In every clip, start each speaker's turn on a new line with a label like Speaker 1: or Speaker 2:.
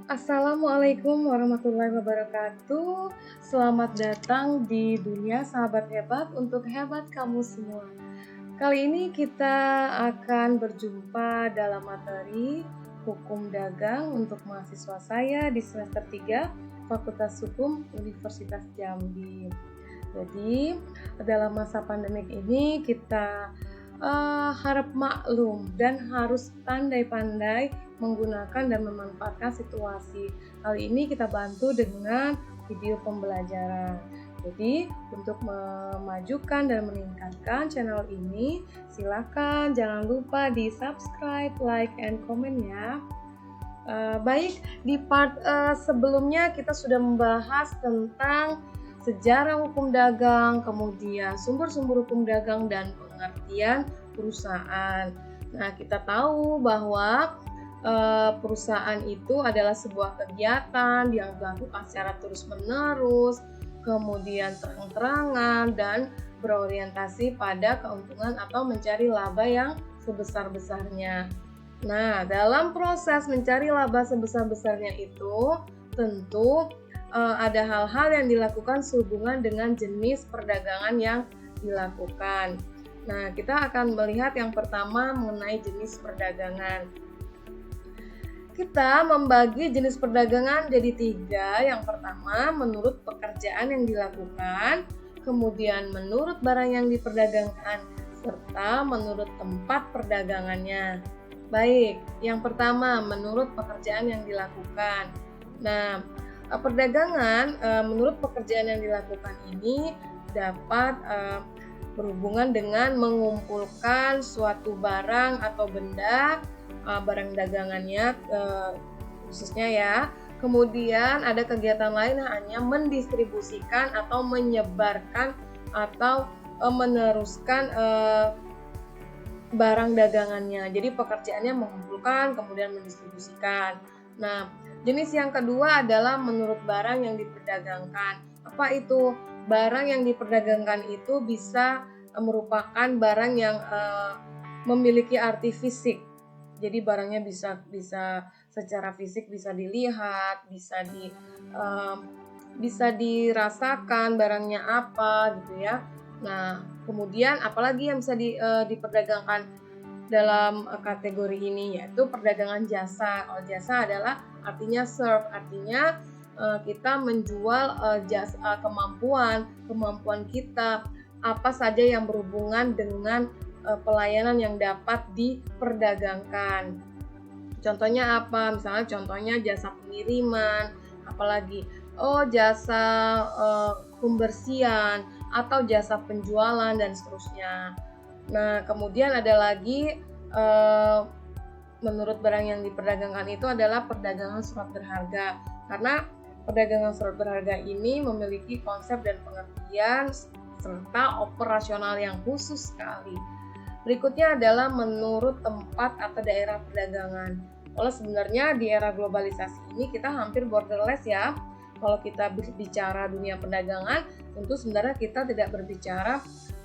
Speaker 1: Assalamualaikum warahmatullahi wabarakatuh. Selamat datang di dunia sahabat hebat untuk hebat kamu semua. Kali ini kita akan berjumpa dalam materi Hukum Dagang untuk mahasiswa saya di semester 3 Fakultas Hukum Universitas Jambi. Jadi dalam masa pandemik ini kita harap maklum dan harus pandai-pandai menggunakan dan memanfaatkan situasi. Kali ini kita bantu dengan video pembelajaran. Jadi untuk memajukan dan meningkatkan channel ini, silakan jangan lupa di subscribe, like, and comment ya. Baik, di part sebelumnya kita sudah membahas tentang sejarah hukum dagang, kemudian sumber-sumber hukum dagang dan pengertian perusahaan. Nah, kita tahu bahwa perusahaan itu adalah sebuah kegiatan yang dilakukan secara terus-menerus, kemudian terang-terangan dan berorientasi pada keuntungan atau mencari laba yang sebesar-besarnya. Nah, dalam proses mencari laba sebesar-besarnya itu tentu ada hal-hal yang dilakukan sehubungan dengan jenis perdagangan yang dilakukan. Nah, kita akan melihat yang pertama mengenai jenis perdagangan. Kita membagi jenis perdagangan jadi 3. Yang pertama, menurut pekerjaan yang dilakukan, kemudian menurut barang yang diperdagangkan, serta menurut tempat perdagangannya. Baik, yang pertama, menurut pekerjaan yang dilakukan. Nah, perdagangan menurut pekerjaan yang dilakukan ini dapat berhubungan dengan mengumpulkan suatu barang atau benda, barang dagangannya khususnya ya. Kemudian ada kegiatan lain hanya mendistribusikan atau menyebarkan atau meneruskan barang dagangannya. Jadi pekerjaannya mengumpulkan kemudian mendistribusikan. Nah, jenis yang kedua adalah menurut barang yang diperdagangkan. Apa itu? Barang yang diperdagangkan itu bisa merupakan barang yang memiliki arti fisik. Jadi barangnya bisa secara fisik bisa dilihat, bisa dirasakan barangnya apa gitu ya. Nah, kemudian apalagi yang bisa diperdagangkan dalam kategori ini, yaitu perdagangan jasa. Kalau jasa adalah artinya serve, artinya kita menjual jasa, kemampuan kita, apa saja yang berhubungan dengan pelayanan yang dapat diperdagangkan. Contohnya apa? Misalnya contohnya jasa pengiriman, apalagi jasa pembersihan atau jasa penjualan dan seterusnya. Nah, kemudian ada lagi menurut barang yang diperdagangkan itu adalah perdagangan surat berharga. Karena perdagangan surat berharga ini memiliki konsep dan pengertian serta operasional yang khusus sekali. Berikutnya adalah menurut tempat atau daerah perdagangan. Kalau sebenarnya di era globalisasi ini kita hampir borderless ya. Kalau kita bicara dunia perdagangan, tentu sebenarnya kita tidak berbicara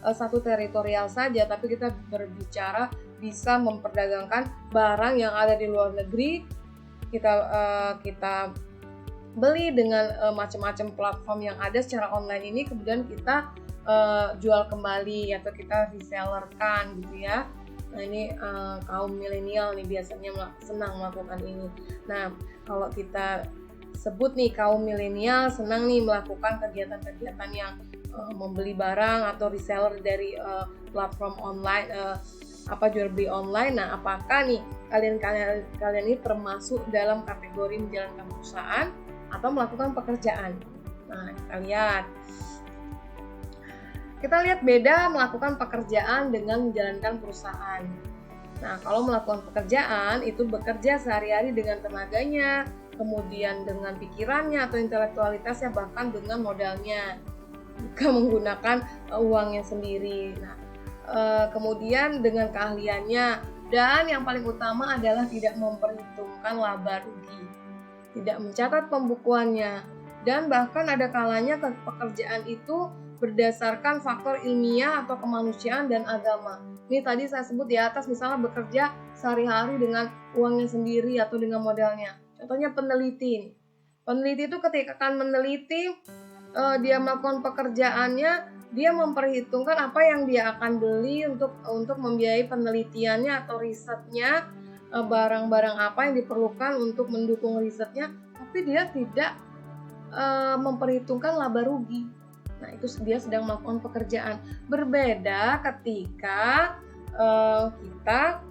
Speaker 1: satu teritorial saja, tapi kita berbicara bisa memperdagangkan barang yang ada di luar negeri. Kita beli dengan macam-macam platform yang ada secara online ini, kemudian kita jual kembali atau kita resellerkan gitu ya. Nah, ini kaum milenial nih biasanya senang melakukan ini. Nah, kalau kita sebut nih kaum milenial senang nih melakukan kegiatan-kegiatan yang membeli barang atau reseller dari platform online, jual beli online. Nah, apakah nih kalian ini termasuk dalam kategori menjalankan perusahaan atau melakukan pekerjaan? Nah, kita lihat beda melakukan pekerjaan dengan menjalankan perusahaan. Nah, kalau melakukan pekerjaan itu bekerja sehari-hari dengan tenaganya, kemudian dengan pikirannya atau intelektualitasnya, bahkan dengan modalnya, jika menggunakan uangnya sendiri. Nah, kemudian dengan keahliannya, dan yang paling utama adalah tidak memperhitungkan laba rugi, tidak mencatat pembukuannya, dan bahkan ada kalanya pekerjaan itu berdasarkan faktor ilmiah atau kemanusiaan dan agama. Ini tadi saya sebut di atas, misalnya bekerja sehari-hari dengan uangnya sendiri atau dengan modalnya. Contohnya peneliti. Peneliti itu ketika akan meneliti, dia melakukan pekerjaannya, dia memperhitungkan apa yang dia akan beli untuk membiayai penelitiannya atau risetnya, barang-barang apa yang diperlukan untuk mendukung risetnya, tapi dia tidak memperhitungkan laba rugi. Nah, itu dia sedang melakukan pekerjaan. Berbeda ketika kita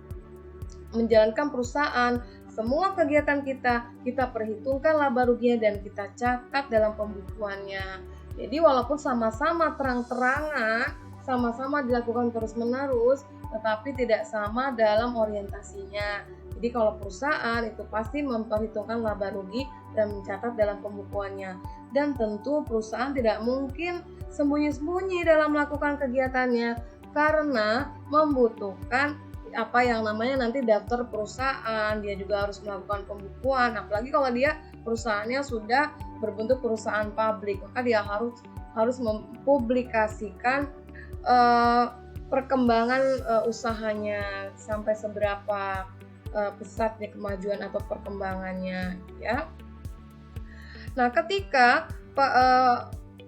Speaker 1: menjalankan perusahaan, semua kegiatan kita perhitungkan laba ruginya dan kita catat dalam pembukuannya. Jadi walaupun sama-sama terang-terangan, sama-sama dilakukan terus-menerus, tetapi tidak sama dalam orientasinya. Jadi kalau perusahaan itu pasti memperhitungkan laba rugi dan mencatat dalam pembukuannya. Dan tentu perusahaan tidak mungkin sembunyi-sembunyi dalam melakukan kegiatannya karena membutuhkan apa yang namanya nanti daftar perusahaan. Dia juga harus melakukan pembukuan, apalagi kalau dia perusahaannya sudah berbentuk perusahaan publik, maka dia harus mempublikasikan perkembangan usahanya sampai seberapa pesatnya kemajuan atau perkembangannya, ya. Nah, ketika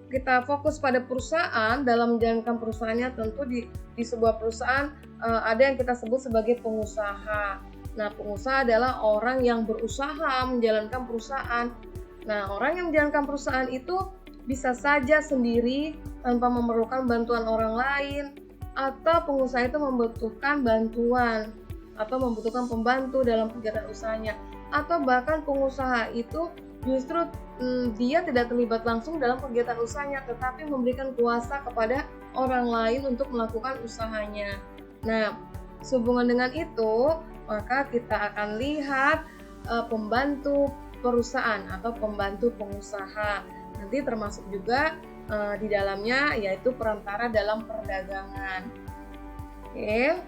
Speaker 1: kita fokus pada perusahaan, dalam menjalankan perusahaannya, tentu di sebuah perusahaan ada yang kita sebut sebagai pengusaha. Nah, pengusaha adalah orang yang berusaha menjalankan perusahaan. Nah, orang yang menjalankan perusahaan itu bisa saja sendiri tanpa memerlukan bantuan orang lain, atau pengusaha itu membutuhkan bantuan atau membutuhkan pembantu dalam kegiatan usahanya, atau bahkan pengusaha itu justru dia tidak terlibat langsung dalam kegiatan usahanya, tetapi memberikan kuasa kepada orang lain untuk melakukan usahanya. Nah, sehubungan dengan itu, maka kita akan lihat pembantu perusahaan atau pembantu pengusaha. Nanti termasuk juga di dalamnya yaitu perantara dalam perdagangan. Oke.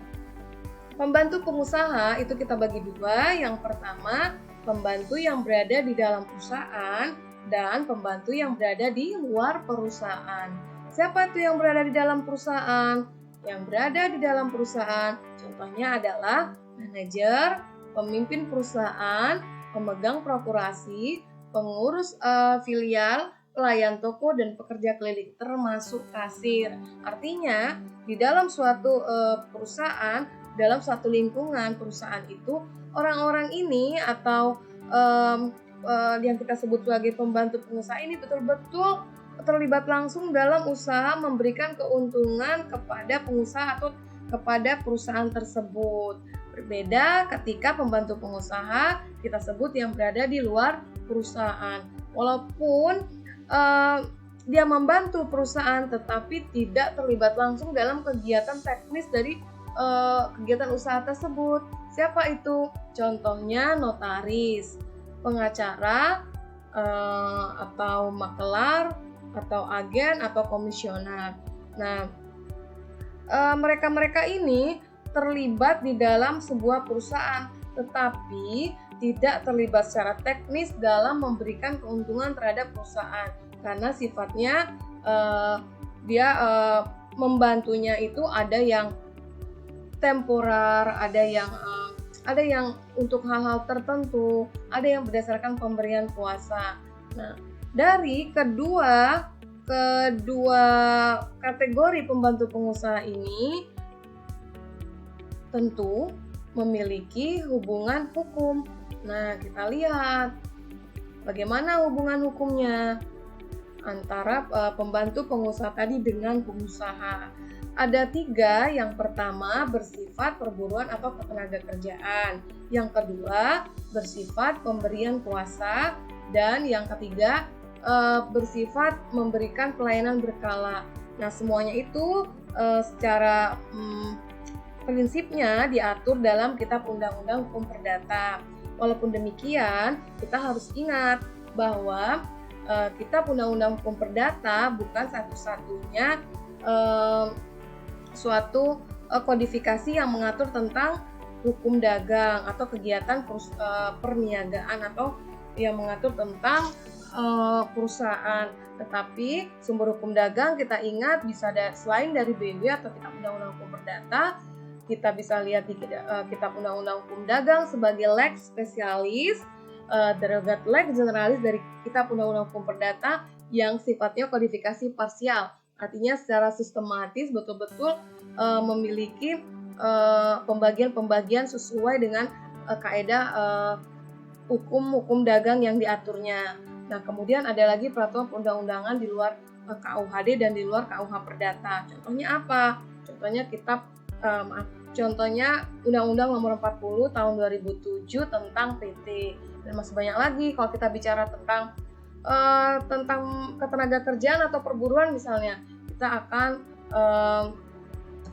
Speaker 1: Pembantu pengusaha itu kita bagi dua. Yang pertama, pembantu yang berada di dalam perusahaan dan pembantu yang berada di luar perusahaan. Siapa itu yang berada di dalam perusahaan? Yang berada di dalam perusahaan contohnya adalah manajer, pemimpin perusahaan, pemegang prokurasi, pengurus filial, pelayan toko, dan pekerja keliling termasuk kasir. Artinya di dalam suatu perusahaan, dalam suatu lingkungan perusahaan itu, orang-orang ini atau yang kita sebut sebagai pembantu pengusaha ini betul-betul terlibat langsung dalam usaha memberikan keuntungan kepada pengusaha atau kepada perusahaan tersebut. Berbeda ketika pembantu pengusaha kita sebut yang berada di luar perusahaan. Walaupun dia membantu perusahaan tetapi tidak terlibat langsung dalam kegiatan teknis dari kegiatan usaha tersebut. Siapa itu? Contohnya notaris, pengacara, atau makelar, atau agen, atau komisioner. Nah, mereka-mereka ini terlibat di dalam sebuah perusahaan, tetapi tidak terlibat secara teknis dalam memberikan keuntungan terhadap perusahaan, karena sifatnya dia membantunya itu ada yang temporer, ada yang untuk hal-hal tertentu, ada yang berdasarkan pemberian kuasa. Nah, dari kedua kategori pembantu pengusaha ini tentu memiliki hubungan hukum. Nah, kita lihat bagaimana hubungan hukumnya antara pembantu pengusaha tadi dengan pengusaha. Ada 3, yang pertama bersifat perburuan atau ketenagakerjaan, yang kedua bersifat pemberian kuasa, dan yang ketiga bersifat memberikan pelayanan berkala. Nah, semuanya itu secara prinsipnya diatur dalam Kitab Undang-Undang Hukum Perdata. Walaupun demikian, kita harus ingat bahwa Kitab Undang-Undang Hukum Perdata bukan satu-satunya suatu kodifikasi yang mengatur tentang hukum dagang atau kegiatan perniagaan atau yang mengatur tentang perusahaan. Tetapi sumber hukum dagang kita ingat bisa selain dari BUU atau Kitab Undang-Undang Hukum Perdata, kita bisa lihat di Kitab Undang-Undang Hukum Dagang sebagai lex specialis derogat leg generalis dari Kitab Undang-Undang Hukum Perdata yang sifatnya kodifikasi parsial. Artinya secara sistematis betul-betul memiliki pembagian-pembagian sesuai dengan kaidah hukum dagang yang diaturnya. Nah, kemudian ada lagi peraturan perundang-undangan di luar KUHD dan di luar KUH Perdata. Contohnya apa? Contohnya Undang-Undang Nomor 40 Tahun 2007 tentang PT. Dan masih banyak lagi kalau kita bicara tentang ketenaga kerjaan atau perburuan misalnya, kita akan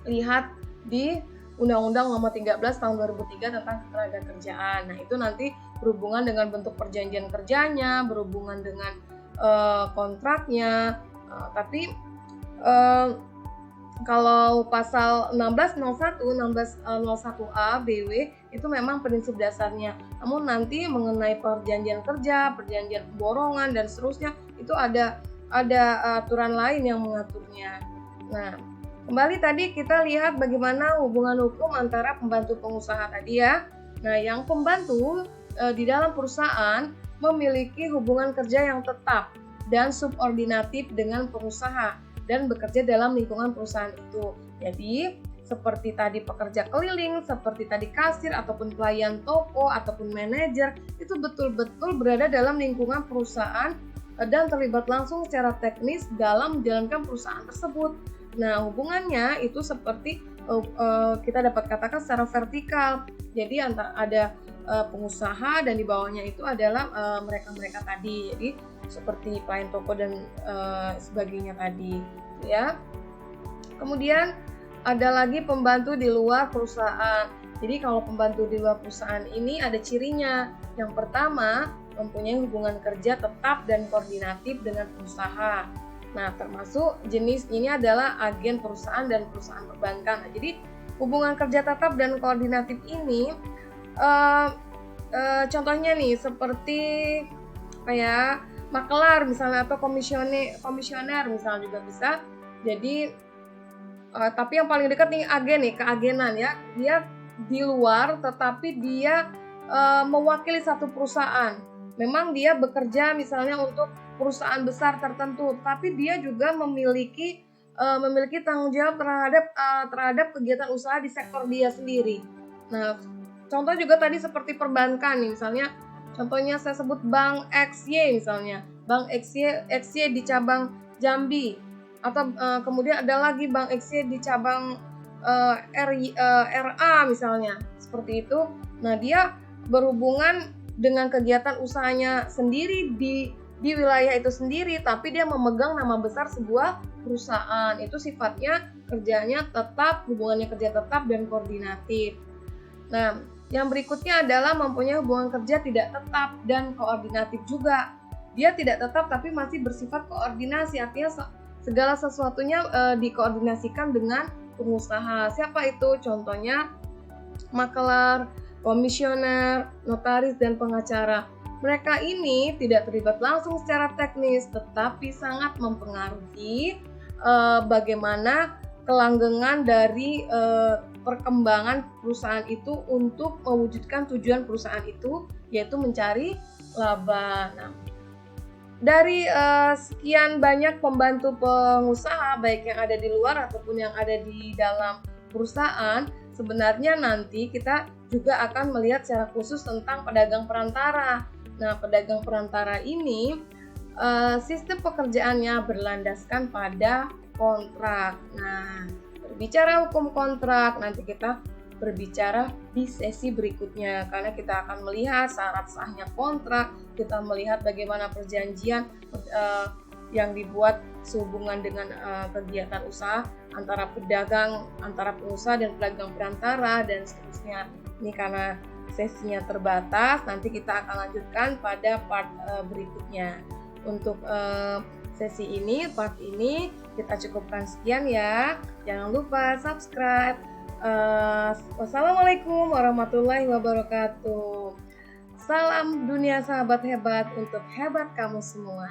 Speaker 1: lihat di Undang-Undang Nomor 13 Tahun 2003 tentang ketenaga kerjaan. Nah, itu nanti berhubungan dengan bentuk perjanjian kerjanya, berhubungan dengan kontraknya. Tapi kalau pasal 1601, 1601A BW itu memang prinsip dasarnya. Namun nanti mengenai perjanjian kerja, perjanjian pemborongan dan seterusnya itu ada aturan lain yang mengaturnya. Nah, kembali tadi kita lihat bagaimana hubungan hukum antara pembantu pengusaha tadi ya. Nah, yang pembantu di dalam perusahaan memiliki hubungan kerja yang tetap dan subordinatif dengan pengusaha dan bekerja dalam lingkungan perusahaan itu. Jadi, seperti tadi pekerja keliling, seperti tadi kasir ataupun pelayan toko ataupun manajer, itu betul-betul berada dalam lingkungan perusahaan dan terlibat langsung secara teknis dalam menjalankan perusahaan tersebut. Nah, hubungannya itu seperti kita dapat katakan secara vertikal. Jadi ada pengusaha dan di bawahnya itu adalah mereka-mereka tadi. Jadi seperti pelayan toko dan sebagainya tadi, ya. Kemudian ada lagi pembantu di luar perusahaan. Jadi kalau pembantu di luar perusahaan ini ada cirinya. Yang pertama, mempunyai hubungan kerja tetap dan koordinatif dengan pengusaha. Nah, termasuk jenis ini adalah agen perusahaan dan perusahaan perbankan. Nah, jadi hubungan kerja tetap dan koordinatif ini contohnya nih seperti kayak makelar misalnya atau komisioner misalnya juga bisa. Jadi tapi yang paling dekat nih agen nih, keagenan ya. Dia di luar tetapi dia mewakili satu perusahaan. Memang dia bekerja misalnya untuk perusahaan besar tertentu, tapi dia juga memiliki tanggung jawab terhadap kegiatan usaha di sektor dia sendiri. Nah, contoh juga tadi seperti perbankan nih, misalnya contohnya saya sebut Bank XY misalnya, Bank XY di cabang Jambi, atau kemudian ada lagi Bank XY di cabang RA misalnya, seperti itu. Nah, dia berhubungan dengan kegiatan usahanya sendiri di wilayah itu sendiri, tapi dia memegang nama besar sebuah perusahaan. Itu sifatnya kerjanya tetap, hubungannya kerja tetap dan koordinatif. Nah, yang berikutnya adalah mempunyai hubungan kerja tidak tetap dan koordinatif juga. Dia tidak tetap tapi masih bersifat koordinasi, artinya segala sesuatunya dikoordinasikan dengan pengusaha. Siapa itu? Contohnya makelar, komisioner, notaris, dan pengacara. Mereka ini tidak terlibat langsung secara teknis, tetapi sangat mempengaruhi bagaimana kelanggengan dari perkembangan perusahaan itu untuk mewujudkan tujuan perusahaan itu, yaitu mencari laba. Nah, dari sekian banyak pembantu pengusaha, baik yang ada di luar ataupun yang ada di dalam perusahaan, sebenarnya nanti kita juga akan melihat secara khusus tentang pedagang perantara. Nah, pedagang perantara ini sistem pekerjaannya berlandaskan pada kontrak. Nah, berbicara hukum kontrak, nanti kita berbicara di sesi berikutnya, karena kita akan melihat syarat sahnya kontrak, kita melihat bagaimana perjanjian yang dibuat sehubungan dengan kegiatan usaha antara pedagang, antara pengusaha dan pedagang perantara dan seterusnya. Ini karena sesinya terbatas, nanti kita akan lanjutkan pada part berikutnya. Untuk sesi ini, part ini kita cukupkan sekian ya. Jangan lupa subscribe. Wassalamualaikum warahmatullahi wabarakatuh. Salam dunia sahabat hebat untuk hebat kamu semua.